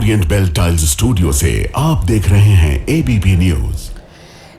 Orient bell tiles studio से आप देख रहे हैं एबीपी न्यूज।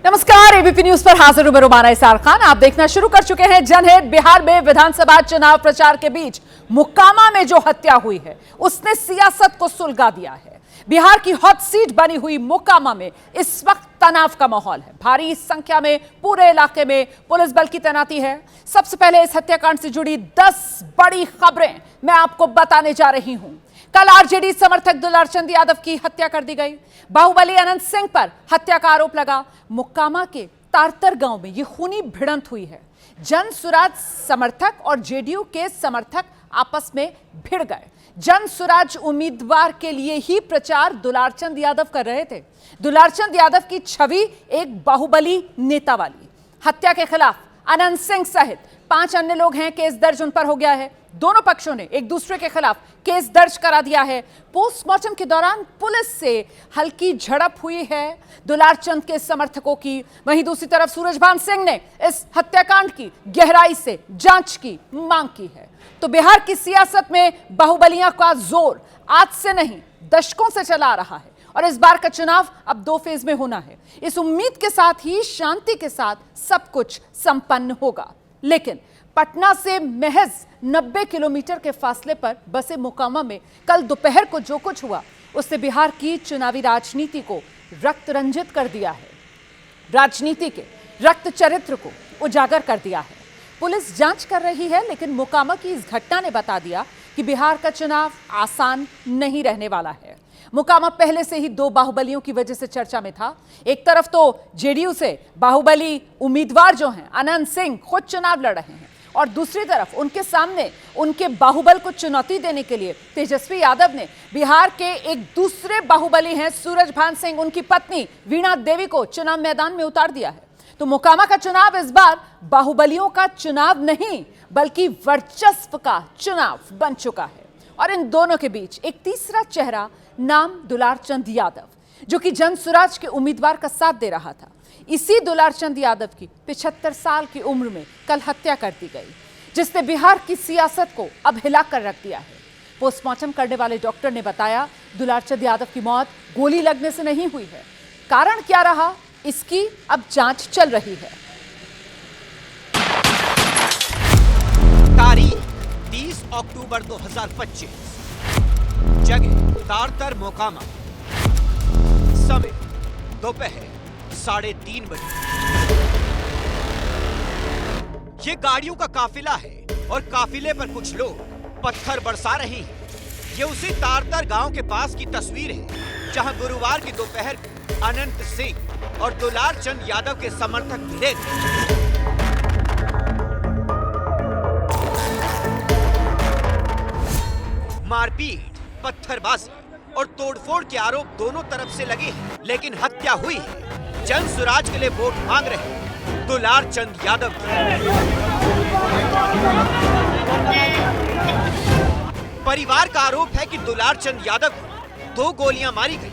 नमस्कार, एबीपी न्यूज पर हाजिर हूं मैं रुमाना इसार खान। आप देखना शुरू कर चुके हैं जनहित। बिहार में विधानसभा चुनाव प्रचार के बीच मुक्कामा में जो हत्या हुई है उसने सियासत को सुलगा दिया है। बिहार की हॉट सीट बनी हुई मुक्कामा में इस वक्त तनाव का माहौल है। भारी संख्या में पूरे इलाके में पुलिस बल की तैनाती है। सबसे पहले इस हत्याकांड से जुड़ी 10 बड़ी खबरें मैं आपको बताने जा रही हूं। कल आरजेडी समर्थक दुलारचंद यादव की हत्या कर दी गई। बाहुबली अनंत सिंह पर हत्या का आरोप लगा। मुक्कामा के तारतर गांव में यह खूनी भिड़ंत हुई है। जन सुराज समर्थक और जेडीयू के समर्थक आपस में भिड़ गए। जन सुराज उम्मीदवार के लिए ही प्रचार दुलारचंद यादव कर रहे थे। दुलारचंद यादव की छवि एक बाहुबली नेता वाली। हत्या के खिलाफ अनंत सिंह सहित 5 अन्य लोग हैं। केस दर्ज उन पर हो गया है। दोनों पक्षों ने एक दूसरे के खिलाफ केस दर्ज करा दिया है। पोस्टमार्टम के दौरान पुलिस से हल्की झड़प हुई है दुलारचंद के समर्थकों की। वहीं दूसरी तरफ सूरजभान सिंह ने इस हत्याकांड की गहराई से जांच की मांग की है। तो बिहार की सियासत में बाहुबलियों का जोर आज से नहीं दशकों से चला आ रहा है और इस बार का चुनाव अब 2 फेज में होना है। इस उम्मीद के साथ ही शांति के साथ सब कुछ संपन्न होगा। लेकिन पटना से महज 90 किलोमीटर के फासले पर बसे मुक्कामा में कल दोपहर को जो कुछ हुआ उससे बिहार की चुनावी राजनीति को रक्त रंजित कर दिया है। राजनीति के रक्त चरित्र को उजागर कर दिया है। पुलिस जांच कर रही है, लेकिन मुक्कामा की इस घटना ने बता दिया कि बिहार का चुनाव आसान नहीं रहने वाला है। मुक्कामा पहले से ही 2 बाहुबलियों की वजह से चर्चा में था। एक तरफ तो जेडीयू से बाहुबली उम्मीदवार जो हैं अनंत सिंह खुद चुनाव लड़ रहे हैं और दूसरी तरफ उनके सामने उनके बाहुबल को चुनौती देने के लिए तेजस्वी यादव ने बिहार के एक दूसरे बाहुबली हैं सूरजभान सिंह, उनकी पत्नी वीणा देवी को चुनाव मैदान में उतार दिया है। तो मुक्कामा का चुनाव इस बार बाहुबलियों का चुनाव नहीं बल्कि वर्चस्व का चुनाव बन चुका है। और इन दोनों के बीच एक तीसरा चेहरा नाम दुलारचंद यादव, जो कि जन सुराज के उम्मीदवार का साथ दे रहा था। इसी दुलारचंद यादव की 75 साल की उम्र में कल हत्या कर दी गई, जिसने बिहार की सियासत को अब हिला कर रख दिया है। पोस्टमार्टम करने वाले डॉक्टर ने बताया दुलारचंद यादव की मौत गोली लगने से नहीं हुई है। कारण क्या रहा इसकी अब जांच चल रही है। तारीख 30 अक्टूबर 2025, जगह तारतर मुक्कामा, समय दोपहर 3:30 बजे। ये गाड़ियों का काफिला है और काफिले पर कुछ लोग पत्थर बरसा रहे हैं। ये उसी तारतर गांव के पास की तस्वीर है जहां गुरुवार की दोपहर अनंत सिंह और दुलारचंद यादव के समर्थक भिड़े थे। मारपीट, पत्थरबाजी और तोड़फोड़ के आरोप दोनों तरफ से लगे हैं, लेकिन हत्या हुई है जन सुराज के लिए वोट मांग रहे दुलारचंद यादव की। परिवार का आरोप है कि दुलारचंद यादव को 2 गोलियां मारी गई।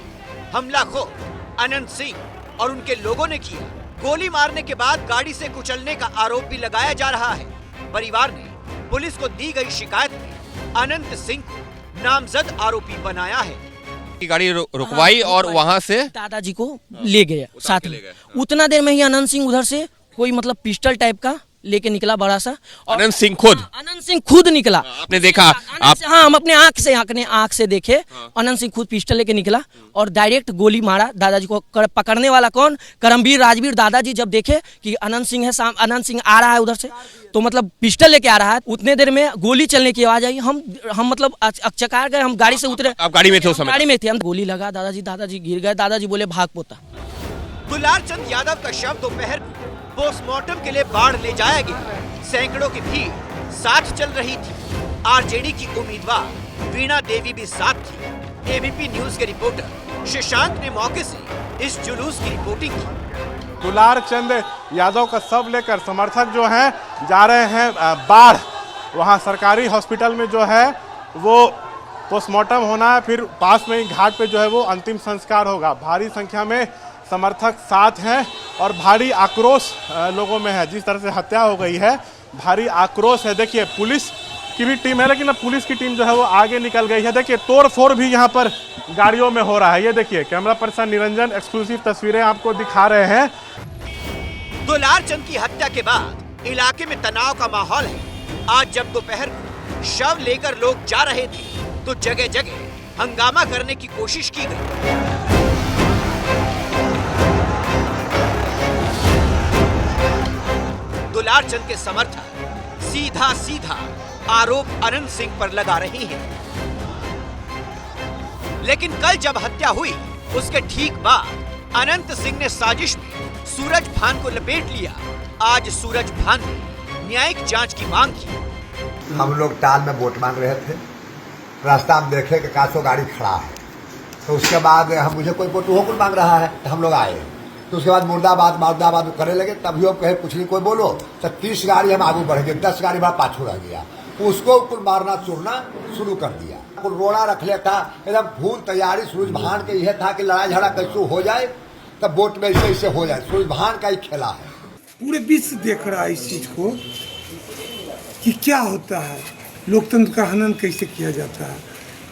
हमलाखोर अनंत सिंह और उनके लोगों ने किया। गोली मारने के बाद गाड़ी से कुचलने का आरोप भी लगाया जा रहा है। परिवार ने पुलिस को दी गई शिकायत में अनंत सिंह को नामजद आरोपी बनाया है। गाड़ी रुकवाई और वहाँ से दादाजी को ले गया साथ में। उतना देर में ही अनंत सिंह उधर से कोई मतलब पिस्टल टाइप का लेके निकला बड़ा सा। अनंत सिंह खुद निकला। आपने देखा? आप हाँ, हम अपने आंख से देखे। अनंत सिंह खुद पिस्टल लेके निकला और डायरेक्ट गोली मारा दादाजी को। पकड़ने वाला कौन? करमवीर राजवीर। दादाजी जब देखे कि अनंत सिंह आ रहा है उधर से, तो मतलब पिस्टल लेके आ रहा है, उतने देर में गोली चलने की आवाज आई। हम मतलब अचकार गए। हम गाड़ी से उतरे। आप गाड़ी में थे उस समय? गाड़ी में थे हम। गोली लगा दादाजी गिर गए। दादाजी बोले भाग पोता। दुलारचंद यादव का शव दोपहर पोस्टमार्टम के लिए बाढ़ ले जाया गया। सैकड़ों की भीड़ साथ चल रही थी। आरजेडी की उम्मीदवार वीणा देवी भी साथ थी। एबीपी न्यूज के रिपोर्टर शशांक ने मौके से इस जुलूस की रिपोर्टिंग की। दुलारचंद यादव का शव लेकर समर्थक जो हैं जा रहे हैं बाढ़। वहां सरकारी हॉस्पिटल में जो है वो पोस्टमार्टम होना है, फिर पास में ही घाट पे जो है वो अंतिम संस्कार होगा। भारी संख्या में समर्थक साथ हैं और भारी आक्रोश लोगों में है। जिस तरह से हत्या हो गई है, भारी आक्रोश है। देखिए, पुलिस की भी टीम है, लेकिन अब पुलिस की टीम जो है वो आगे निकल गई है। देखिए तोड़ फोड़ भी यहाँ पर गाड़ियों में हो रहा है। ये देखिए कैमरा पर्सन निरंजन एक्सक्लूसिव तस्वीरें आपको दिखा रहे हैं। दुलारचंद की हत्या के बाद इलाके में तनाव का माहौल है। आज जब दोपहर को शव लेकर लोग जा रहे थे तो जगह जगह हंगामा करने की कोशिश की गई। दुलारचंद के समर्थक सीधा सीधा आरोप अनंत सिंह पर लगा रहे हैं, लेकिन कल जब हत्या हुई उसके ठीक बाद अनंत सिंह ने साजिश में सूरज भान को लपेट लिया। आज सूरज भान ने न्यायिक जांच की मांग की। हम लोग टाल में वोट मांग रहे थे, रास्ता में देखे कि कासो गाड़ी खड़ा है, तो उसके बाद हम मुझे कोई वोट होकर मांग रहा है, तो हम लोग आए। तो उसके बाद मुर्दाबाद करने लगे। तभी हम कहे कुछ नहीं कोई बोलो, तो 30 गाड़ी हम आगे बढ़ गए, 10 गाड़ी हमारा पाछू रह गया। तो उसको कुल मारना चूरना शुरू कर दिया। कुल रोड़ा रख लिया था, एकदम फूल तैयारी। सूरज भान के यह था कि लड़ाई झगड़ा कैसे हो जाए, तब वोट में ऐसे हो जाए। सूरज भान का ही खेला है। पूरे विश्व देख रहा है इस चीज को कि क्या होता है, लोकतंत्र का हनन कैसे किया जाता है।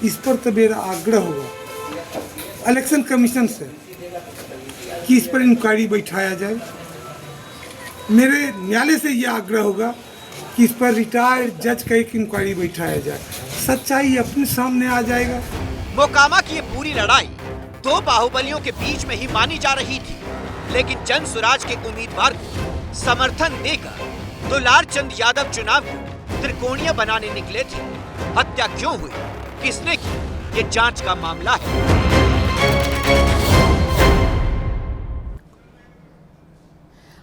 इस पर तो मेरा आग्रह होगा इलेक्शन कमीशन से कि इस पर इंक्वायरी बैठाया जाए। मेरे न्यायालय से यह आग्रह होगा कि इस पर रिटायर्ड जज का एक इंक्वायरी बैठाया जाए, सच्चाई अपने सामने आ जाएगा। मोकामा की ये पूरी लड़ाई दो बाहुबलियों के बीच में ही मानी जा रही थी, लेकिन जन स्वराज के उम्मीदवार को समर्थन देकर दुलारचंद यादव चुनाव को त्रिकोणीय बनाने निकले थे। हत्या क्यों हुई, किसने की, ये जांच का मामला है।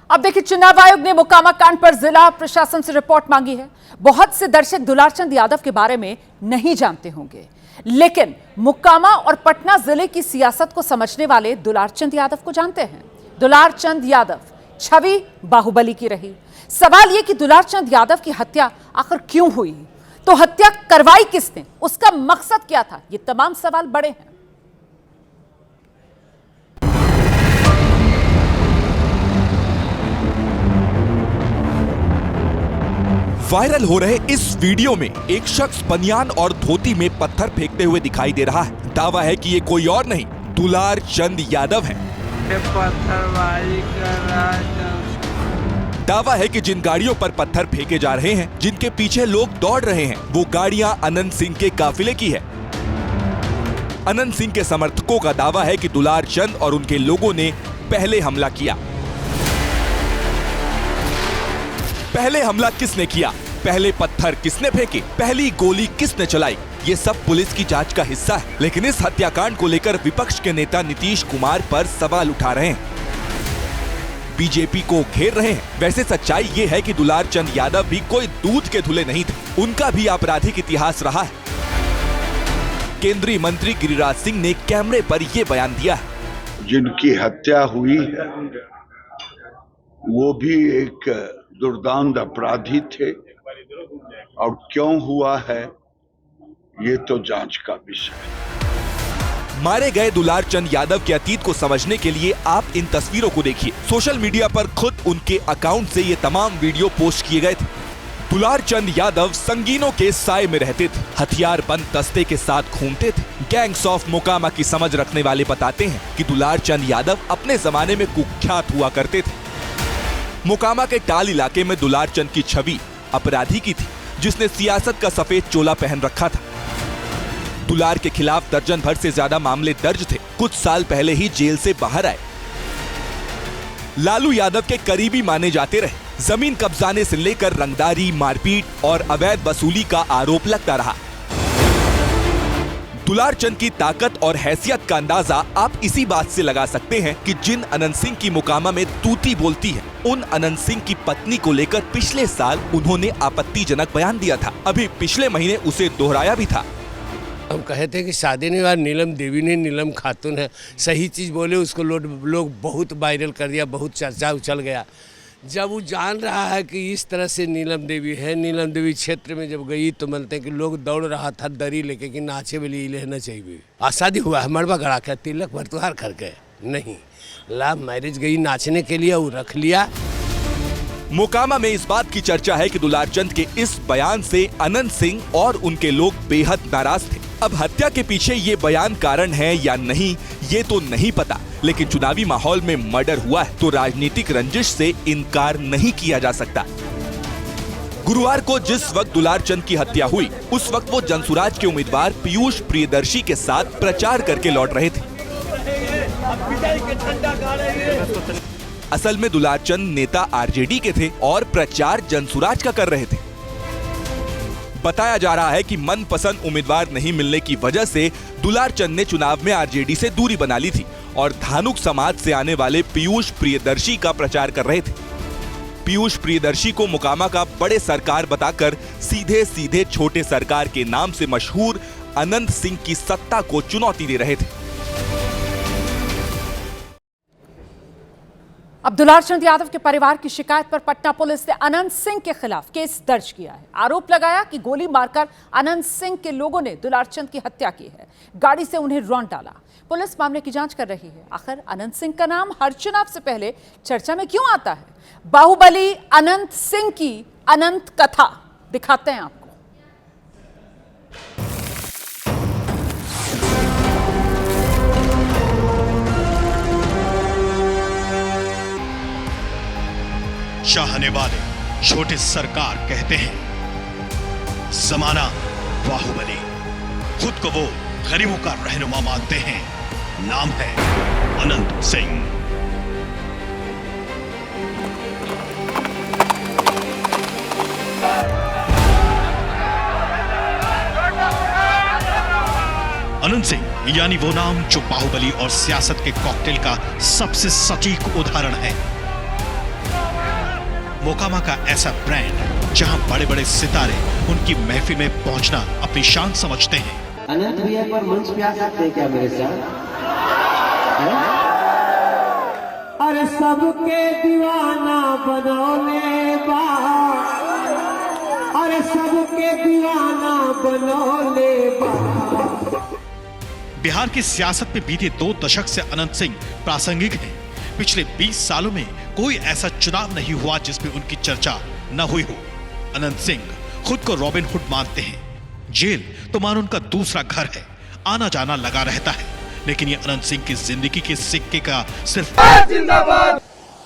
अब देखिए चुनाव आयोग ने मोकामा कांड पर जिला प्रशासन से रिपोर्ट मांगी है। बहुत से दर्शक दुलारचंद यादव के बारे में नहीं जानते होंगे, लेकिन मोकामा और पटना जिले की सियासत को समझने वाले दुलारचंद यादव को जानते हैं। दुलारचंद यादव छवि बाहुबली की रही। सवाल यह कि दुलारचंद यादव की हत्या आखिर क्यों हुई, तो हत्या करवाई किसने, उसका मकसद क्या था, ये तमाम सवाल बड़े हैं। वायरल हो रहे इस वीडियो में एक शख्स बनियान और धोती में पत्थर फेंकते हुए दिखाई दे रहा है। दावा है कि ये कोई और नहीं दुलारचंद यादव है। दावा है कि जिन गाड़ियों पर पत्थर फेंके जा रहे हैं, जिनके पीछे लोग दौड़ रहे हैं, वो गाड़ियां अनंत सिंह के काफिले की है। अनंत सिंह के समर्थकों का दावा है कि दुलारचंद और उनके लोगों ने पहले हमला किया। पहले हमला किसने किया, पहले पत्थर किसने फेंके, पहली गोली किसने चलाई, ये सब पुलिस की जांच का हिस्सा है। लेकिन इस हत्याकांड को लेकर विपक्ष के नेता नीतीश कुमार पर सवाल उठा रहे हैं, बीजेपी को घेर रहे हैं। वैसे सच्चाई ये है कि दुलारचंद यादव भी कोई दूध के धुले नहीं थे, उनका भी आपराधिक इतिहास रहा है। केंद्रीय मंत्री गिरिराज सिंह ने कैमरे पर यह बयान दिया है। जिनकी हत्या हुई है वो भी एक दुर्दांत अपराधी थे, और क्यों हुआ है ये तो जांच का विषय है। मारे गए दुलारचंद यादव के अतीत को समझने के लिए आप इन तस्वीरों को देखिए। सोशल मीडिया पर खुद उनके अकाउंट से ये तमाम वीडियो पोस्ट किए गए थे। दुलारचंद यादव संगीनों के साए में रहते थे, हथियार बंद दस्ते के साथ घूमते थे। गैंग्स ऑफ मोकामा की समझ रखने वाले बताते हैं कि दुलारचंद यादव अपने जमाने में कुख्यात हुआ करते थे। मोकामा के टाल इलाके में दुलारचंद की छवि अपराधी की थी, जिसने सियासत का सफेद चोला पहन रखा था। दुलार के खिलाफ दर्जन भर से ज्यादा मामले दर्ज थे। कुछ साल पहले ही जेल से बाहर आए। लालू यादव के करीबी माने जाते रहे। जमीन कब्जाने से लेकर रंगदारी, मारपीट और अवैध वसूली का आरोप लगता रहा। दुलारचंद की ताकत और हैसियत का अंदाजा आप इसी बात से लगा सकते हैं कि जिन अनंत सिंह की मोकामा में तूती बोलती है, उन अनंत सिंह की पत्नी को लेकर पिछले साल उन्होंने आपत्तिजनक बयान दिया था। अभी पिछले महीने उसे दोहराया भी था। हम कहे थे कि शादी नहीं हुआ, नीलम देवी ने, नीलम खातून है, सही चीज बोले, उसको लोग बहुत वायरल कर दिया, बहुत चर्चा उछल गया। जब वो जान रहा है कि इस तरह से नीलम देवी है, नीलम देवी क्षेत्र में जब गई तो मानते हैं कि लोग दौड़ रहा था दरी लेके कि नाचे वाली लेना चाहिए। और शादी हुआ है, मरबा गड़ा के तिलक भरतुहार करके नहीं, लव मैरिज गई नाचने के लिए, वो रख लिया। मोकामा में इस बात की चर्चा है कि दुलारचंद के इस बयान से अनंत सिंह और उनके लोग बेहद नाराज थे। अब हत्या के पीछे ये बयान कारण है या नहीं ये तो नहीं पता, लेकिन चुनावी माहौल में मर्डर हुआ है तो राजनीतिक रंजिश से इनकार नहीं किया जा सकता। गुरुवार को जिस वक्त दुलारचंद की हत्या हुई उस वक्त वो जनसुराज के उम्मीदवार पीयूष प्रियदर्शी के साथ प्रचार करके लौट रहे थे। असल में दुलारचंद नेता आरजेडी के थे और प्रचार जनसुराज का कर रहे थे। बताया जा रहा है कि मनपसंद उम्मीदवार नहीं मिलने की वजह से दुलारचंद ने चुनाव में आरजेडी से दूरी बना ली थी और धानुक समाज से आने वाले पीयूष प्रियदर्शी का प्रचार कर रहे थे। पीयूष प्रियदर्शी को मोकामा का बड़े सरकार बताकर सीधे सीधे छोटे सरकार के नाम से मशहूर अनंत सिंह की सत्ता को चुनौती दे रहे थे। अब दुलारचंद यादव के परिवार की शिकायत पर पटना पुलिस ने अनंत सिंह के खिलाफ केस दर्ज किया है। आरोप लगाया कि गोली मारकर अनंत सिंह के लोगों ने दुलारचंद की हत्या की है, गाड़ी से उन्हें रौंद डाला। पुलिस मामले की जांच कर रही है। आखिर अनंत सिंह का नाम हर चुनाव से पहले चर्चा में क्यों आता है? बाहुबली अनंत सिंह की अनंत कथा दिखाते हैं आपको। चाहने वाले छोटे सरकार कहते हैं, जमाना बाहुबली, खुद को वो गरीबों का रहनुमा मानते हैं। नाम है अनंत सिंह। अनंत सिंह यानी वो नाम जो बाहुबली और सियासत के कॉकटेल का सबसे सटीक उदाहरण है। मोकामा का ऐसा ब्रांड जहां बड़े बड़े सितारे उनकी महफिल में पहुंचना अपनी शान समझते हैं। अनंत भैया पर मंच पे आ सकते हैं क्या मेरे साथ? अरे सबके दीवाना बनौले बा, अरे सबके दीवाना बनौले बा। बिहार की सियासत में बीते 2 दशक से अनंत सिंह प्रासंगिक हैं। पिछले 20 सालों में कोई ऐसा चुनाव नहीं हुआ जिसमें उनकी चर्चा न हुई हो। अनंत सिंह खुद को रॉबिन हुड मानते हैं। जेल तो मानो उनका दूसरा घर है, आना जाना लगा रहता है। लेकिन ये अनंत सिंह की जिंदगी के सिक्के का सिर्फ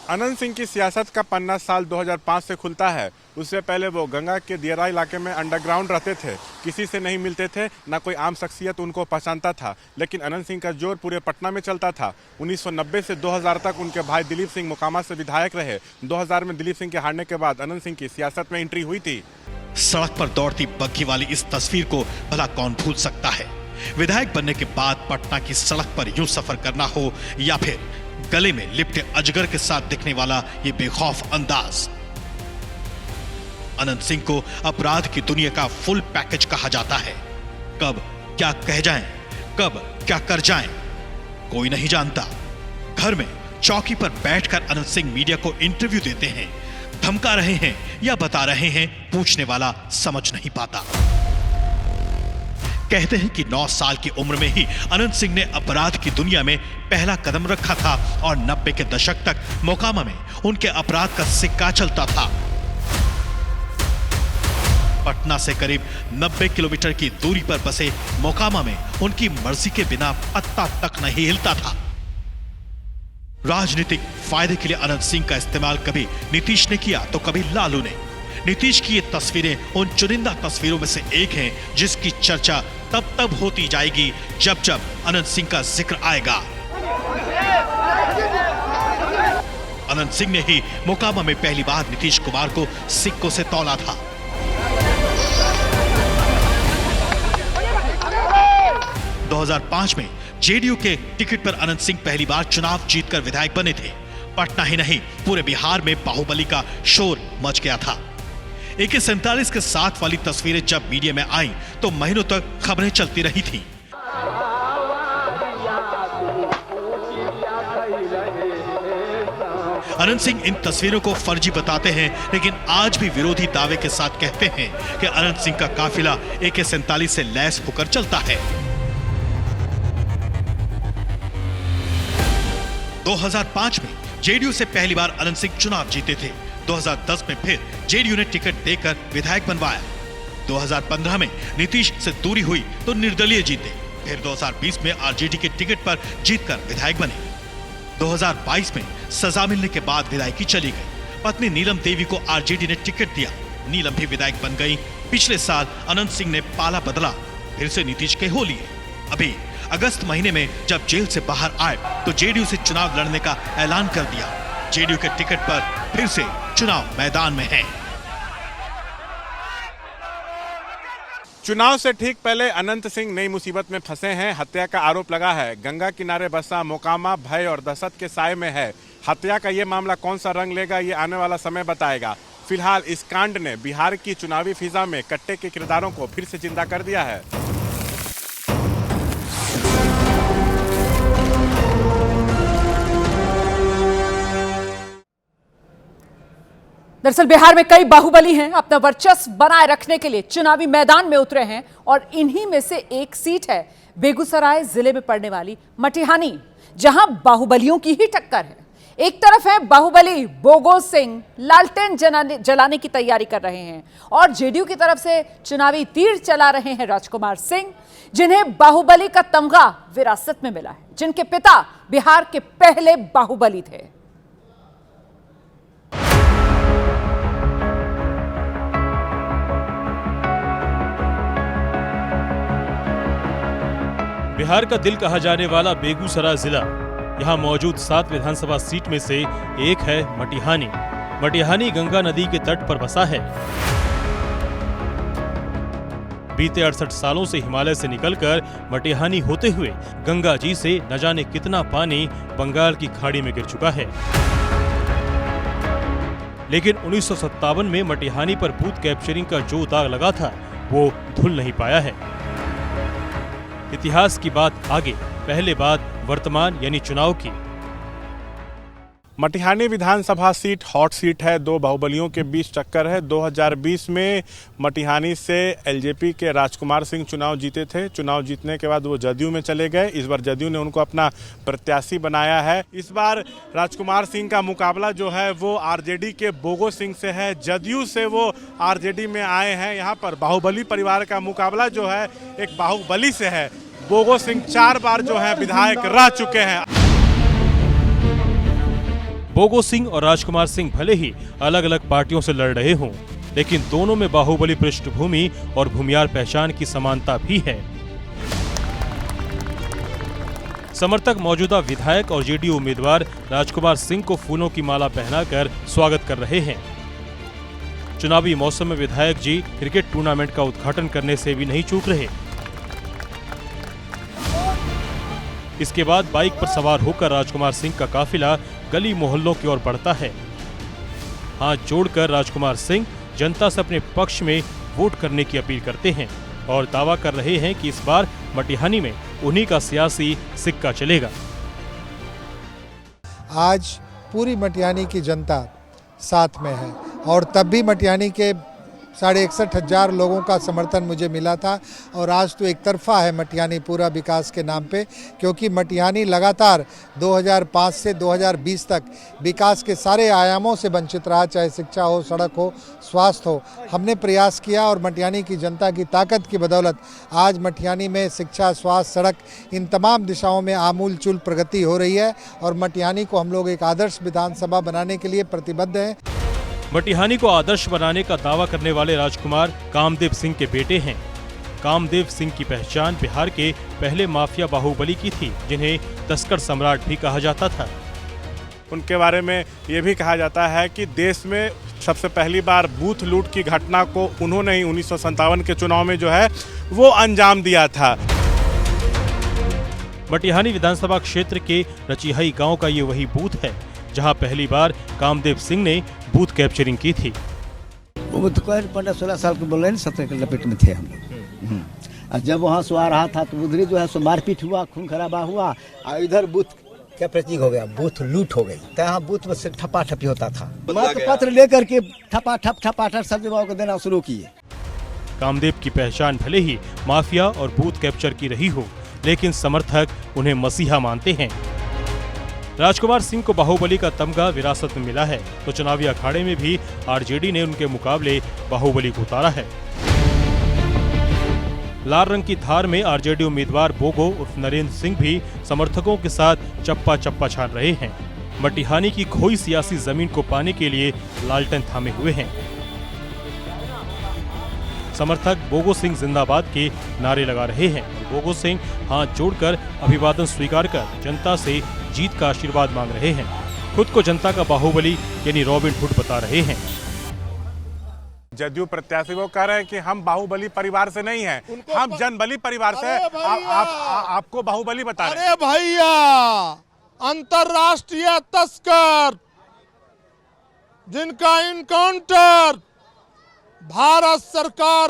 अनंत सिंह की सियासत का पन्ना साल 2005 से खुलता है। उससे पहले वो गंगा के दियरा इलाके में अंडरग्राउंड रहते थे, किसी से नहीं मिलते थे, ना कोई आम शख्सियत उनको पहचानता था। लेकिन अनंत सिंह का जोर पूरे पटना में चलता था। 1990 से 2000 तक उनके भाई दिलीप सिंह मोकामा से विधायक रहे। 2000 में दिलीप सिंह के हारने के बाद अनंत सिंह की सियासत में एंट्री हुई थी। सड़क पर दौड़ती बग्घी वाली इस तस्वीर को भला कौन भूल सकता है? विधायक बनने के बाद पटना की सड़क पर यूं सफर करना हो या फिर गले में लिपटे अजगर के साथ दिखने वाला ये बेखौफ अंदाज। अनंत सिंह को अपराध की दुनिया का फुल पैकेज कहा जाता है। कब क्या कह जाएं, कब क्या कर जाएं, कोई नहीं जानता। घर में चौकी पर बैठकर अनंत सिंह मीडिया को इंटरव्यू देते हैं, धमका रहे हैं या बता रहे हैं, पूछने वाला समझ नहीं पाता। कहते हैं कि 9 साल की उम्र में ही अनंत सिंह ने अपराध की दुनिया में पहला कदम रखा था और 90 के दशक तक मोकामा में उनके अपराध का सिक्का चलता था। पटना से करीब 90 किलोमीटर की दूरी पर बसे मोकामा में उनकी मर्जी के बिना पत्ता तक नहीं हिलता था। राजनीतिक फायदे के लिए अनंत सिंह का इस्तेमाल कभी नीतीश ने किया तो कभी लालू ने। नीतीश की ये तस्वीरें उन चुनिंदा तस्वीरों में से एक हैं जिसकी चर्चा तब होती जाएगी जब अनंत सिंह का जिक्र आएगा। अनंत सिंह ने ही मोकामा में पहली बार नीतीश कुमार को सिक्कों से तौला था। दो 2005 में जेडीयू के टिकट पर अनंत सिंह पहली बार चुनाव जीतकर विधायक बने थे। पटना ही नहीं पूरे बिहार में बाहुबली का शोर मच गया था। AK-47 के साथ वाली तस्वीरें जब मीडिया में आईं तो महीनों तक खबरें चलती रही थी। अनंत सिंह इन तस्वीरों को फर्जी बताते हैं, लेकिन आज भी विरोधी दावे के साथ कहते हैं कि अनंत सिंह का काफिला AK-47 से लैस होकर चलता है। 2005 में जेडीयू से पहली बार अनंत सिंह चुनाव जीते थे। 2010 में फिर जेडीयू ने टिकट देकर विधायक बनवाया। 2015 में नीतीश से दूरी हुई तो निर्दलीय जीते। फिर 2020 में आरजेडी के टिकट पर जीतकर विधायक बने। 2022 में सजा मिलने के बाद विधायकी चली गई। पत्नी नीलम देवी को आरजेडी ने टिकट दिया। नीलम भी विधायक बन गई। पिछले साल अनंत सिंह ने पाला बदला, फिर से नीतीश के हो लिए। अभी अगस्त महीने में जब जेल से बाहर आए तो जेडीयू से चुनाव लड़ने का ऐलान कर दिया। जेडीयू के टिकट पर फिर से चुनाव मैदान में है। चुनाव से ठीक पहले अनंत सिंह नई मुसीबत में फंसे हैं। हत्या का आरोप लगा है। गंगा किनारे बसा मोकामा भय और दहशत के साए में है। हत्या का ये मामला कौन सा रंग लेगा, ये आने वाला समय बताएगा। फिलहाल इस कांड ने बिहार की चुनावी फिजा में कट्टे के किरदारों को फिर से जिंदा कर दिया है। दरअसल बिहार में कई बाहुबली हैं, अपना वर्चस्व बनाए रखने के लिए चुनावी मैदान में उतरे हैं और इन्हीं में से एक सीट है बेगूसराय जिले में पड़ने वाली मटिहानी, जहां बाहुबलियों की ही टक्कर है। एक तरफ है बाहुबली बोगो सिंह, लालटेन जलाने की तैयारी कर रहे हैं और जेडीयू की तरफ से चुनावी तीर चला रहे हैं राजकुमार सिंह, जिन्हें बाहुबली का तमगा विरासत में मिला है, जिनके पिता बिहार के पहले बाहुबली थे। बिहार का दिल कहा जाने वाला बेगूसराय जिला, यहाँ मौजूद 7 विधानसभा सीट में से एक है मटिहानी। मटिहानी गंगा नदी के तट पर बसा है। बीते 68 सालों से हिमालय से निकलकर मटिहानी होते हुए गंगा जी से न जाने कितना पानी बंगाल की खाड़ी में गिर चुका है। लेकिन 1957 में मटिहानी पर बूथ कैप्चरिंग का जो दाग लगा था वो धुल नहीं पाया है। इतिहास की बात आगे, पहले बात वर्तमान यानी चुनाव की। मटिहानी विधानसभा सीट हॉट सीट है। 2 बाहुबलियों के बीच टक्कर है। 2020 में मटिहानी से एलजेपी के राजकुमार सिंह चुनाव जीते थे। चुनाव जीतने के बाद वो जदयू में चले गए। इस बार जदयू ने उनको अपना प्रत्याशी बनाया है। इस बार राजकुमार सिंह का मुकाबला जो है वो आरजेडी के बोगो सिंह से है। जदयू से वो आरजेडी में आए हैं। यहाँ पर बाहुबली परिवार का मुकाबला जो है एक बाहुबली से है। बोगो सिंह 4 बार जो है विधायक रह चुके हैं। बोगो सिंह और राजकुमार सिंह भले ही अलग अलग पार्टियों से लड़ रहे हों, लेकिन दोनों में बाहुबली पृष्ठभूमि और भूमियार पहचान की समानता भी है। समर्थक मौजूदा विधायक और जेडीयू उम्मीदवार राजकुमार सिंह को फूलों की माला पहनाकर स्वागत कर रहे हैं। चुनावी मौसम में विधायक जी क्रिकेट टूर्नामेंट का उद्घाटन करने से भी नहीं चूक रहे। इसके बाद बाइक पर सवार होकर राजकुमार सिंह का काफिला गली मोहल्लों की ओर बढ़ता है। हाथ जोड़कर राजकुमार सिंह जनता से अपने पक्ष में वोट करने की अपील करते हैं और दावा कर रहे हैं कि इस बार मटिहानी में उन्हीं का सियासी सिक्का चलेगा। आज पूरी मटिहानी की जनता साथ में है और तब भी मटिहानी के 61,500 लोगों का समर्थन मुझे मिला था और आज तो एक तरफा है मटिहानी पूरा विकास के नाम पे, क्योंकि मटिहानी लगातार 2005 से 2020 तक विकास के सारे आयामों से वंचित रहा, चाहे शिक्षा हो, सड़क हो, स्वास्थ्य हो। हमने प्रयास किया और मटिहानी की जनता की ताकत की बदौलत आज मटिहानी में शिक्षा, स्वास्थ्य, सड़क इन तमाम दिशाओं में आमूल चूल प्रगति हो रही है और मटिहानी को हम लोग एक आदर्श विधानसभा बनाने के लिए प्रतिबद्ध हैं। मटिहानी को आदर्श बनाने का दावा करने वाले राजकुमार कामदेव सिंह के बेटे हैं। कामदेव सिंह की पहचान बिहार के पहले माफिया बाहुबली की थी, जिन्हें तस्कर सम्राट भी कहा जाता था। उनके बारे में ये भी कहा जाता है कि देश में सबसे पहली बार बूथ लूट की घटना को उन्होंने ही 1957 के चुनाव में जो है वो अंजाम दिया था। मटिहानी विधानसभा क्षेत्र के रचिहाई गांव का ये वही बूथ है जहां पहली बार कामदेव सिंह ने बूथ कैप्चरिंग की थी। वो तो 15-16 साल के बोल रहे हैं, 17 के लपेट में थे हम लोग। जब वहाँ से आ रहा था तो उधर जो है सो मारपीट हुआ, खून खराबा हुआ और इधर बूथ कैप्चरिंग हो गया, बूथ लूट हो गई। तो यहाँ बूथ में से ठपाठपी होता था। मत पत्र लेकर के ठपाठप सब जगह को देना शुरू किए। कामदेव की पहचान भले ही माफिया और बूथ कैप्चर की रही हो, लेकिन समर्थक उन्हें मसीहा मानते हैं। राजकुमार सिंह को बाहुबली का तमगा विरासत में मिला है, तो चुनावी अखाड़े में भी आरजेडी ने उनके मुकाबले बाहुबली को उतारा है। लाल रंग की थार में आरजेडी उम्मीदवार बोगो उर्फ नरेंद्र सिंह भी समर्थकों के साथ चप्पा चप्पा छान रहे हैं। मटिहानी की खोई सियासी जमीन को पाने के लिए लालटेन थामे हुए हैं। समर्थक बोगो सिंह जिंदाबाद के नारे लगा रहे हैं। बोगो सिंह हाथ जोड़कर अभिवादन स्वीकार कर जनता से जीत का आशीर्वाद मांग रहे हैं। खुद को जनता का बाहुबली यानी रॉबिन हुड बता रहे हैं। जदयू प्रत्याशी वो कह रहे हैं कि हम बाहुबली परिवार से नहीं हैं, हम जनबली परिवार से आपको बाहुबली बता रहे हैं। अरे भैया, अंतर्राष्ट्रीय तस्कर जिनका इनकाउंटर भारत सरकार,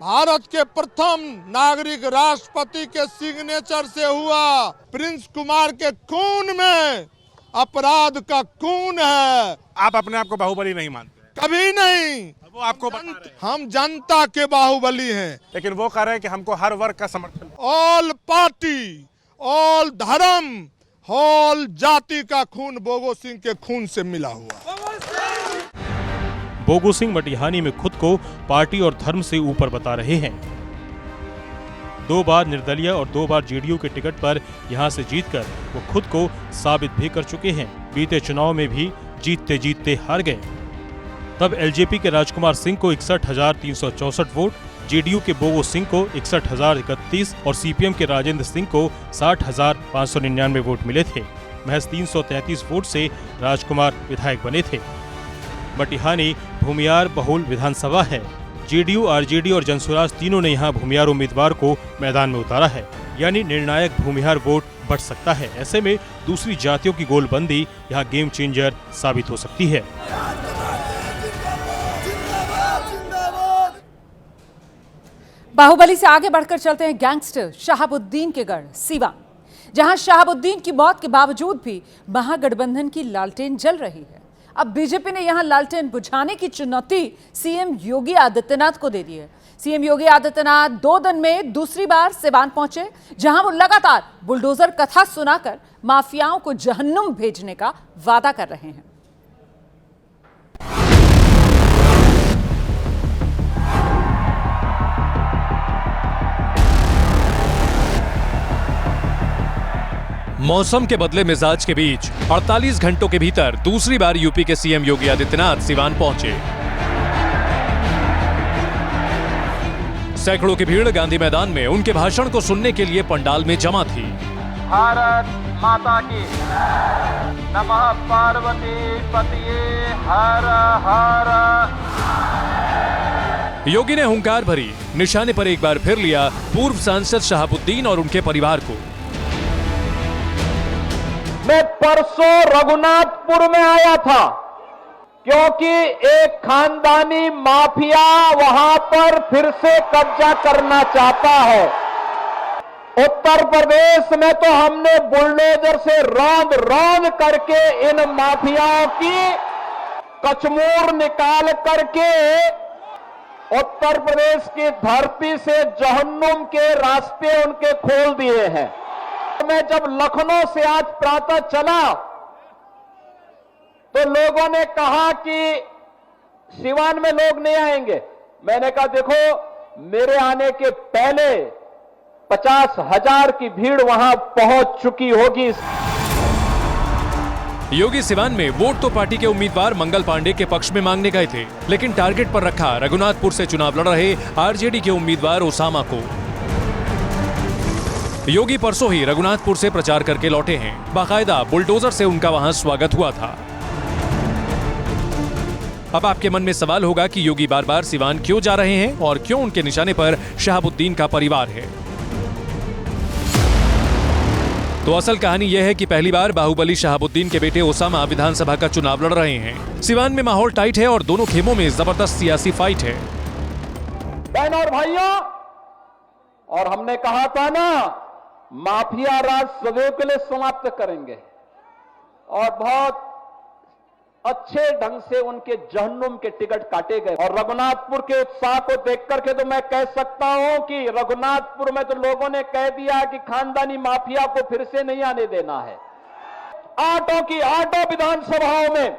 भारत के प्रथम नागरिक राष्ट्रपति के सिग्नेचर से हुआ, प्रिंस कुमार के खून में अपराध का खून है। आप अपने आप को बाहुबली नहीं मानते? कभी नहीं। वो आपको हम जनता के बाहुबली हैं। लेकिन वो कह रहे हैं कि हमको हर वर्ग का समर्थन, ऑल पार्टी, ऑल धर्म, ऑल जाति का खून बोगो सिंह के खून से मिला हुआ। बोगो सिंह मटिहानी में खुद को पार्टी और धर्म से ऊपर बता रहे हैं। 2 बार निर्दलीय और 2 बार जेडीयू के टिकट पर यहां से जीतकर वो खुद को साबित भी कर चुके हैं। बीते चुनाव में भी जीतते जीतते हार गए। तब एलजेपी के राजकुमार सिंह को 61,364 वोट, जेडीयू के बोगो सिंह को 61,031 और सीपीएम के राजेंद्र सिंह को 60,599 वोट मिले थे। महज 333 वोट से राजकुमार विधायक बने थे। मटिहानी भूमियार बहुल विधानसभा है। जेडीयू, आरजेडी और जनसुराज तीनों ने यहाँ भूमियार उम्मीदवार को मैदान में उतारा है, यानी निर्णायक भूमिहार वोट बढ़ सकता है। ऐसे में दूसरी जातियों की गोलबंदी यहाँ गेम चेंजर साबित हो सकती है। बाहुबली से आगे बढ़कर चलते हैं गैंगस्टर शहाबुद्दीन के गढ़ सीवान, जहां शहाबुद्दीन की मौत के बावजूद भी महागठबंधन की लालटेन जल रही है। अब बीजेपी ने यहां लालटेन बुझाने की चुनौती सीएम योगी आदित्यनाथ को दे दी है। सीएम योगी आदित्यनाथ 2 दिन में दूसरी बार सिवान पहुंचे, जहां वो लगातार बुलडोजर कथा सुनाकर माफियाओं को जहन्नुम भेजने का वादा कर रहे हैं। मौसम के बदले मिजाज के बीच 48 घंटों के भीतर दूसरी बार यूपी के सीएम योगी आदित्यनाथ सिवान पहुंचे। सैकड़ों की भीड़ गांधी मैदान में उनके भाषण को सुनने के लिए पंडाल में जमा थी। भारत माता की, नमः पार्वती पतिये हर हर। योगी ने हुंकार भरी, निशाने पर एक बार फिर लिया पूर्व सांसद शहाबुद्दीन और उनके परिवार को। मैं परसों रघुनाथपुर में आया था क्योंकि एक खानदानी माफिया वहां पर फिर से कब्जा करना चाहता है। उत्तर प्रदेश में तो हमने बुलडोजर से रौंद रौंद करके इन माफियाओं की कचमूर निकाल करके उत्तर प्रदेश की धरती से जहन्नुम के रास्ते उनके खोल दिए हैं। मैं जब लखनऊ से आज प्रातः चला तो लोगों ने कहा कि सिवान में लोग नहीं आएंगे। मैंने कहा देखो, मेरे आने के पहले 50,000 की भीड़ वहां पहुंच चुकी होगी। योगी सिवान में वोट तो पार्टी के उम्मीदवार मंगल पांडे के पक्ष में मांगने गए थे, लेकिन टारगेट पर रखा रघुनाथपुर से चुनाव लड़ रहे आरजेडी के उम्मीदवार ओसामा को। योगी परसों ही रघुनाथपुर से प्रचार करके लौटे हैं। बाकायदा बुलडोजर से उनका वहां स्वागत हुआ था। अब आपके मन में सवाल होगा कि योगी बार बार सिवान क्यों जा रहे हैं और क्यों उनके निशाने पर शहाबुद्दीन का परिवार है। तो असल कहानी यह है कि पहली बार बाहुबली शहाबुद्दीन के बेटे ओसामा विधानसभा का चुनाव लड़ रहे हैं। सिवान में माहौल टाइट है और दोनों खेमों में जबरदस्त सियासी फाइट है। बहन और भाइयों, और हमने कहा था ना, माफिया राज सदैव के लिए समाप्त करेंगे और बहुत अच्छे ढंग से उनके जहन्नुम के टिकट काटे गए। और रघुनाथपुर के उत्साह को देख करके तो मैं कह सकता हूं कि रघुनाथपुर में तो लोगों ने कह दिया कि खानदानी माफिया को फिर से नहीं आने देना है। आठों की आठों विधानसभाओं में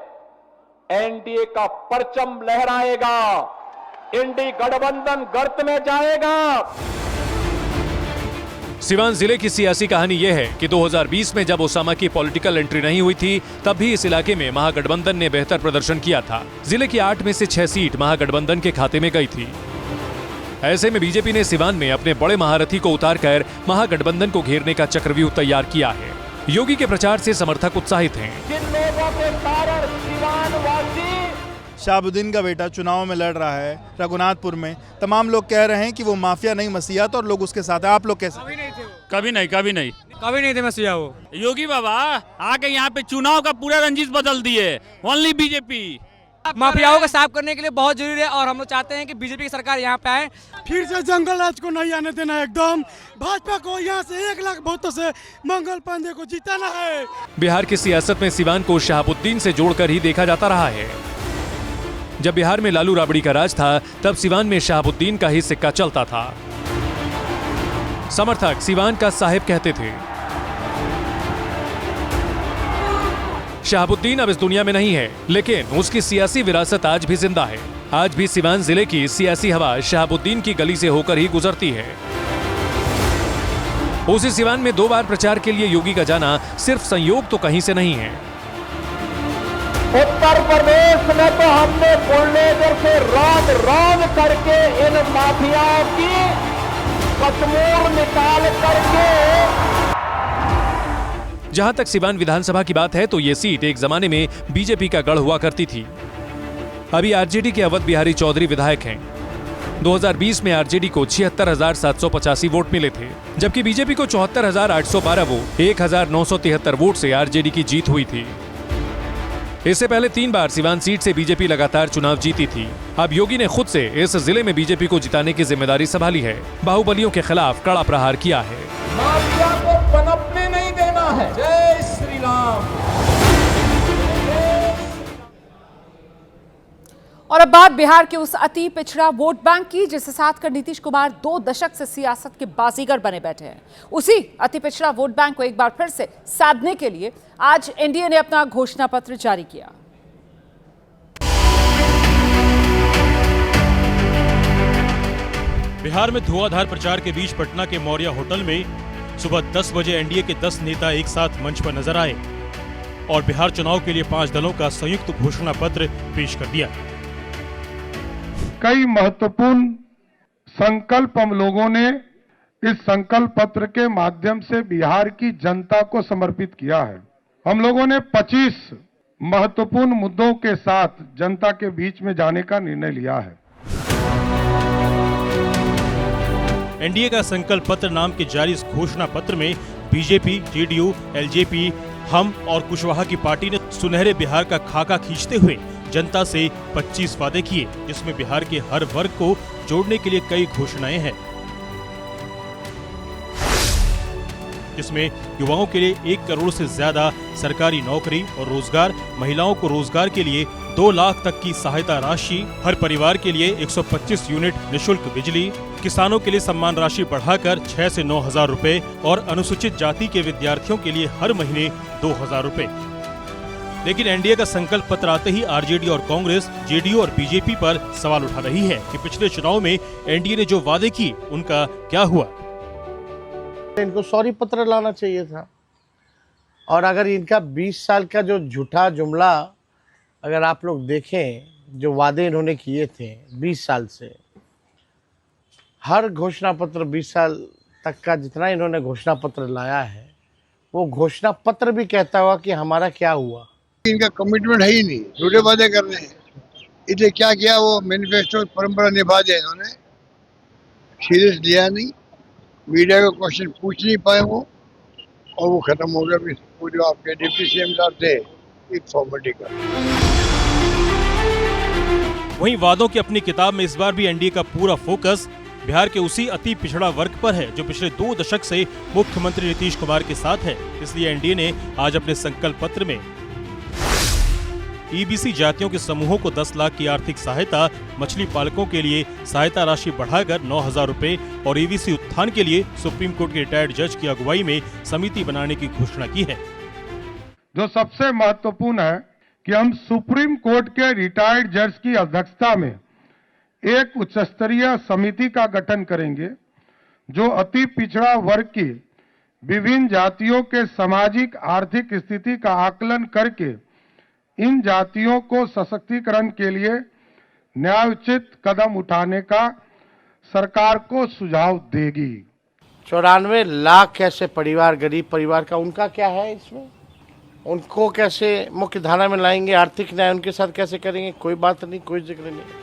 एनडीए का परचम लहराएगा, इंडी गठबंधन गर्त में जाएगा। सिवान जिले की सियासी कहानी यह है कि 2020 में जब ओसामा की पॉलिटिकल एंट्री नहीं हुई थी, तब भी इस इलाके में महागठबंधन ने बेहतर प्रदर्शन किया था। जिले की 8 में से 6 सीट महागठबंधन के खाते में गई थी। ऐसे में बीजेपी ने सिवान में अपने बड़े महारथी को उतारकर महागठबंधन को घेरने का चक्रव्यूह तैयार किया है। योगी के प्रचार से समर्थक उत्साहित हैं। जिन लोगों के कारण सिवान वासी शहाबुद्दीन का बेटा चुनाव में लड़ रहा है रघुनाथपुर में, तमाम लोग कह रहे हैं कि वो माफिया नहीं मसीहा, और लोग उसके साथ हैं। आप लोग कैसे? कभी नहीं थे मसीहा वो। योगी बाबा आके यहाँ पे चुनाव का पूरा रंजिश बदल दिए। Only BJP. माफियाओं को साफ करने के लिए बहुत जरूरी है और हम लोग चाहते हैं कि बीजेपी की सरकार यहाँ पे आए। फिर से जंगल राज को नहीं आने देना है। एकदम भाजपा को यहाँ से 1 लाख वोटों से मंगल पांडे को जिताना है। बिहार की सियासत में सिवान को शहाबुद्दीन से जोड़कर ही देखा जाता रहा है। जब बिहार में लालू राबड़ी का राज था, तब सिवान में शहाबुद्दीन का ही सिक्का चलता था। समर्थक सिवान का साहिब कहते थे। शहाबुद्दीन अब इस दुनिया में नहीं है, लेकिन उसकी सियासी विरासत आज भी जिंदा है। आज भी सिवान जिले की सियासी हवा शहाबुद्दीन की गली से होकर ही गुजरती है। उसी सिवान में 2 बार प्रचार के लिए योगी का जाना सिर्फ संयोग तो कहीं से नहीं है। उत्तर प्रदेश में तो हमने बुलडोजर से राज करके इन माफियाओं की कचमूर निकाल करके। जहां तक सिवान विधानसभा की बात है तो ये सीट एक जमाने में बीजेपी का गढ़ हुआ करती थी। अभी आरजेडी के अवध बिहारी चौधरी विधायक हैं। 2020 में आरजेडी को 76,785 वोट मिले थे, जबकि बीजेपी को 74,812 वोट, 1,973 वोट से आरजेडी की जीत हुई थी। इससे पहले 3 बार सिवान सीट से बीजेपी लगातार चुनाव जीती थी। अब योगी ने खुद से इस जिले में बीजेपी को जिताने की जिम्मेदारी संभाली है। बाहुबलियों के खिलाफ कड़ा प्रहार किया है। माफिया को पनपने नहीं देना है। जय श्री राम। और अब बात बिहार के उस अति पिछड़ा वोट बैंक की, जिसे साथ कर नीतीश कुमार 2 दशक से सियासत के बाजीगर बने बैठे हैं। उसी अति पिछड़ा वोट बैंक को एक बार फिर से साधने के लिए आज एनडीए ने अपना घोषणा पत्र जारी किया। बिहार में धुआंधार प्रचार के बीच पटना के मौर्या होटल में सुबह 10 बजे एनडीए के 10 नेता एक साथ मंच पर नजर आए और बिहार चुनाव के लिए 5 दलों का संयुक्त घोषणा पत्र पेश कर दिया। कई महत्वपूर्ण संकल्प हम लोगों ने इस संकल्प पत्र के माध्यम से बिहार की जनता को समर्पित किया है। हम लोगों ने 25 महत्वपूर्ण मुद्दों के साथ जनता के बीच में जाने का निर्णय लिया है। एनडीए का संकल्प पत्र नाम के जारी इस घोषणा पत्र में बीजेपी, जेडीयू, एलजेपी, हम और कुशवाहा की पार्टी ने सुनहरे बिहार का खाका खींचते हुए जनता से 25 वादे किए, जिसमें बिहार के हर वर्ग को जोड़ने के लिए कई घोषणाएं हैं। जिसमें युवाओं के लिए 1 करोड़ से ज्यादा सरकारी नौकरी और रोजगार, महिलाओं को रोजगार के लिए 2 लाख तक की सहायता राशि, हर परिवार के लिए 125 यूनिट निःशुल्क बिजली, किसानों के लिए सम्मान राशि बढ़ाकर 6 से 9 हजार रुपए और अनुसूचित जाति के विद्यार्थियों के लिए हर महीने 2,000 रुपए। लेकिन एनडीए का संकल्प पत्र आते ही आरजेडी और कांग्रेस, जेडीयू और बीजेपी पर सवाल उठा रही है कि पिछले चुनाव में एनडीए ने जो वादे किए उनका क्या हुआ। इनको सॉरी पत्र लाना चाहिए था, और अगर इनका 20 साल का जो झूठा जुमला अगर आप लोग देखें, जो वादे इन्होंने किए थे 20 साल से, हर घोषणा पत्र 20 साल तक का जितना इन्होंने घोषणा पत्र लाया है, वो घोषणा पत्र भी कहता हुआ कि हमारा क्या हुआ। इनका कमिटमेंट है ही नहीं, झूठे वादे कर रहे हैं। इसलिए क्या किया, वो मैनिफेस्टो परंपरा निभा दिया इन्होंने, सीरियस लिया नहीं, मीडिया को क्वेश्चन पूछ नहीं पाए वो, और वो खत्म हो गया। पूरे आपके डिप्टी सीएम साहब थे एक फॉर्मेलिटी का। वहीं वादों की अपनी किताब में इस बार भी एनडीए का पूरा फोकस बिहार के उसी अति पिछड़ा वर्ग पर है जो पिछले 2 दशक से मुख्यमंत्री नीतीश कुमार के साथ है। इसलिए एनडीए ने आज अपने संकल्प पत्र में ईबीसी जातियों के समूहों को 10 लाख की आर्थिक सहायता, मछली पालकों के लिए सहायता राशि बढ़ाकर 9,000 रुपए और ईबीसी उत्थान के लिए सुप्रीम कोर्ट के रिटायर्ड जज की अगुवाई में समिति बनाने की घोषणा की है। जो सबसे महत्वपूर्ण है कि हम सुप्रीम कोर्ट के रिटायर्ड जज की अध्यक्षता में एक उच्च स्तरीय समिति का गठन करेंगे जो अति पिछड़ा वर्ग की विभिन्न जातियों के सामाजिक आर्थिक स्थिति का आकलन करके इन जातियों को सशक्तिकरण के लिए न्यायोचित कदम उठाने का सरकार को सुझाव देगी। 94 लाख ऐसे परिवार, गरीब परिवार का उनका क्या है इसमें? उनको कैसे मुख्य धारा में लाएंगे? आर्थिक न्याय उनके साथ कैसे करेंगे? कोई बात नहीं, कोई जिक्र नहीं।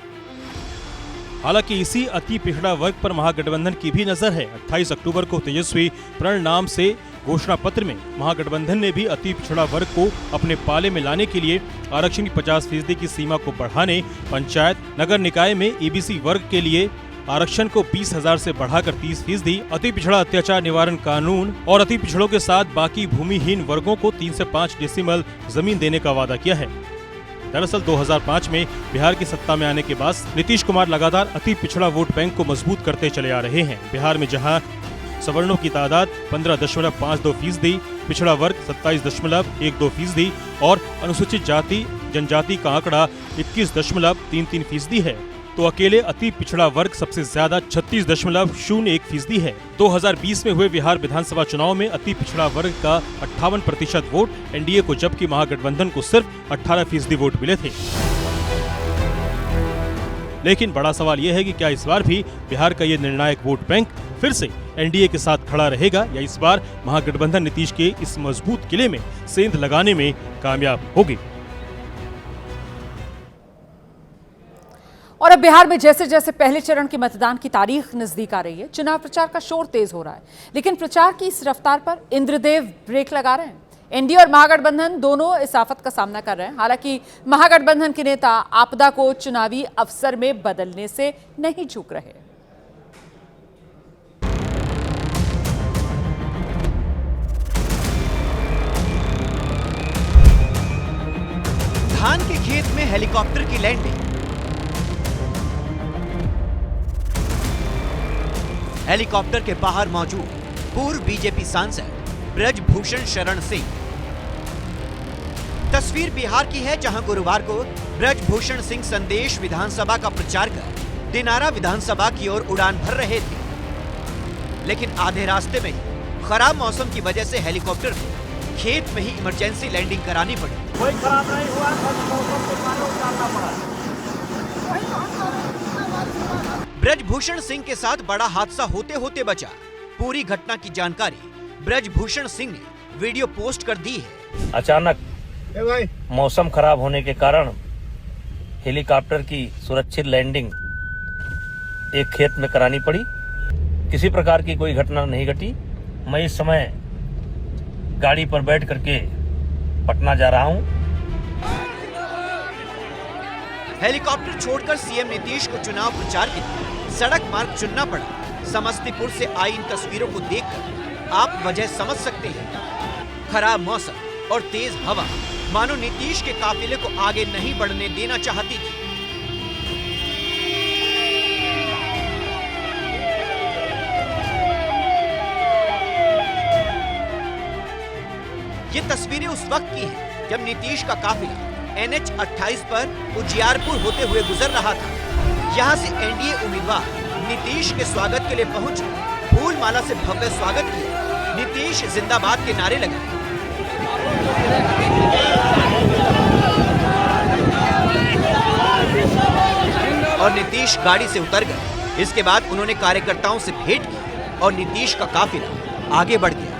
हालांकि इसी अति पिछड़ा वर्ग पर महागठबंधन की भी नजर है। 28 अक्टूबर को तेजस्वी प्रण नाम से घोषणा पत्र में महागठबंधन ने भी अति पिछड़ा वर्ग को अपने पाले में लाने के लिए आरक्षण की 50% की सीमा को बढ़ाने, पंचायत नगर निकाय में ईबीसी वर्ग के लिए आरक्षण को 20,000 से बढ़ाकर 30%, अति पिछड़ा अत्याचार निवारण कानून और अति पिछड़ों के साथ बाकी भूमिहीन वर्गों को 3 से 5 डेसिमल जमीन देने का वादा किया है। दरअसल 2005 में बिहार की सत्ता में आने के बाद नीतीश कुमार लगातार अति पिछड़ा वोट बैंक को मजबूत करते चले आ रहे हैं। बिहार में जहां सवर्णों की तादाद 15.52%, पिछड़ा वर्ग 27.12% और अनुसूचित जाति जनजाति का आंकड़ा 21.33% है, तो अकेले अति पिछड़ा वर्ग सबसे ज्यादा 36.01% है। 2020 में हुए बिहार विधानसभा चुनाव में अति पिछड़ा वर्ग का 58% वोट एनडीए को, जबकि महागठबंधन को सिर्फ 18% वोट मिले थे। लेकिन बड़ा सवाल यह है कि क्या इस बार भी बिहार का ये निर्णायक वोट बैंक फिर से एनडीए के साथ खड़ा रहेगा या इस बार महागठबंधन नीतीश के इस मजबूत किले में सेंध लगाने में कामयाब होगी। और अब बिहार में जैसे जैसे पहले चरण के मतदान की तारीख नजदीक आ रही है, चुनाव प्रचार का शोर तेज हो रहा है, लेकिन प्रचार की इस रफ्तार पर इंद्रदेव ब्रेक लगा रहे हैं। एनडीए और महागठबंधन दोनों इस आफत का सामना कर रहे हैं। हालांकि महागठबंधन के नेता आपदा को चुनावी अवसर में बदलने से नहीं चूक रहे। धान के खेत में हेलीकॉप्टर की लैंडिंग, हेलीकॉप्टर के बाहर मौजूद पूर्व बीजेपी सांसद ब्रजभूषण शरण सिंह। तस्वीर बिहार की है, जहां गुरुवार को ब्रजभूषण सिंह संदेश विधानसभा का प्रचार कर दिनारा विधानसभा की ओर उड़ान भर रहे थे, लेकिन आधे रास्ते में ही खराब मौसम की वजह से हेलीकॉप्टर को खेत में ही इमरजेंसी लैंडिंग करानी पड़ी। कोई खराब नहीं हुआ, मौसम के कारण उतारना पड़ा। ब्रजभूषण सिंह के साथ बड़ा हादसा होते होते बचा। पूरी घटना की जानकारी ब्रजभूषण सिंह ने वीडियो पोस्ट कर दी है। अचानक मौसम खराब होने के कारण हेलीकॉप्टर की सुरक्षित लैंडिंग एक खेत में करानी पड़ी। किसी प्रकार की कोई घटना नहीं घटी। मैं इस समय गाड़ी पर बैठ करके पटना जा रहा हूं। हेलीकॉप्टर छोड़कर सीएम नीतीश को चुनाव प्रचार के लिए सड़क मार्ग चुनना पड़ा। समस्तीपुर से आई इन तस्वीरों को देखकर आप वजह समझ सकते हैं। खराब मौसम और तेज हवा मानो नीतीश के काफिले को आगे नहीं बढ़ने देना चाहती थी। ये तस्वीरें उस वक्त की हैं जब नीतीश का काफिला NH 28 पर उजियारपुर होते हुए गुजर रहा था। यहाँ से एनडीए उम्मीदवार नीतीश के स्वागत के लिए पहुंचे, फूल माला से भव्य स्वागत किया, नीतीश जिंदाबाद के नारे लगाए। और नीतीश गाड़ी से उतर गए। इसके बाद उन्होंने कार्यकर्ताओं से भेंट की और नीतीश का काफिला आगे बढ़ गया।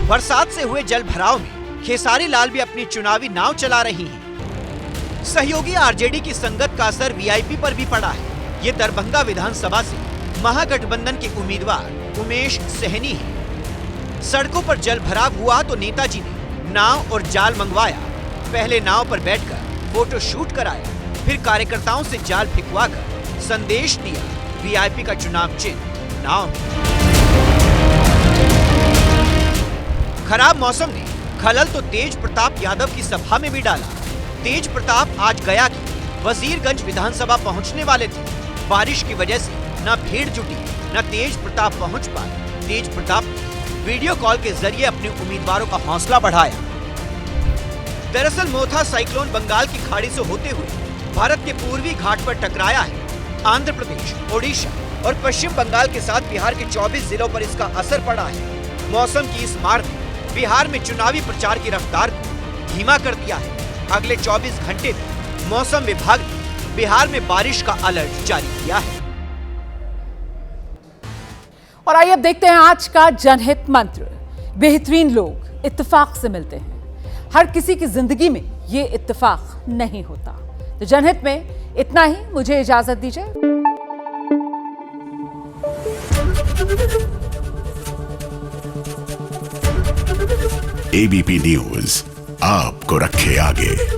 बरसात से हुए जल भराव में खेसारी लाल भी अपनी चुनावी नाव चला रही हैं। सहयोगी आरजेडी की संगत का असर वीआईपी पर भी पड़ा है। ये दरभंगा विधानसभा से महागठबंधन के उम्मीदवार उमेश सहनी है। सड़कों पर जल भराव हुआ तो नेताजी ने नाव और जाल मंगवाया। पहले नाव पर बैठकर फोटो शूट कराया, फिर कार्यकर्ताओं से जाल फिकवाकर संदेश दिया, वीआईपी का चुनाव चिन्ह नाव। खराब मौसम ने खलल तो तेज प्रताप यादव की सभा में भी डाला। तेज प्रताप आज गया कि वजीरगंज विधानसभा पहुंचने वाले थे। बारिश की वजह से न भीड़ जुटी, न तेज प्रताप पहुंच पाए। तेज प्रताप वीडियो कॉल के जरिए अपने उम्मीदवारों का हौसला बढ़ाया। दरअसल मोथा साइक्लोन बंगाल की खाड़ी से होते हुए भारत के पूर्वी घाट पर टकराया है। आंध्र प्रदेश, ओडिशा और पश्चिम बंगाल के साथ बिहार के 24 जिलों पर इसका असर पड़ा है। मौसम की इस मार ने बिहार में चुनावी प्रचार की रफ्तार को धीमा कर दिया है। अगले 24 घंटे में मौसम विभाग ने बिहार में बारिश का अलर्ट जारी किया है। और आइए अब देखते हैं आज का जनहित मंत्र। बेहतरीन लोग इत्तेफाक से मिलते हैं, हर किसी की जिंदगी में ये इत्तेफाक नहीं होता। तो जनहित में इतना ही, मुझे इजाजत दीजिए। एबीपी न्यूज आपको रखे आगे।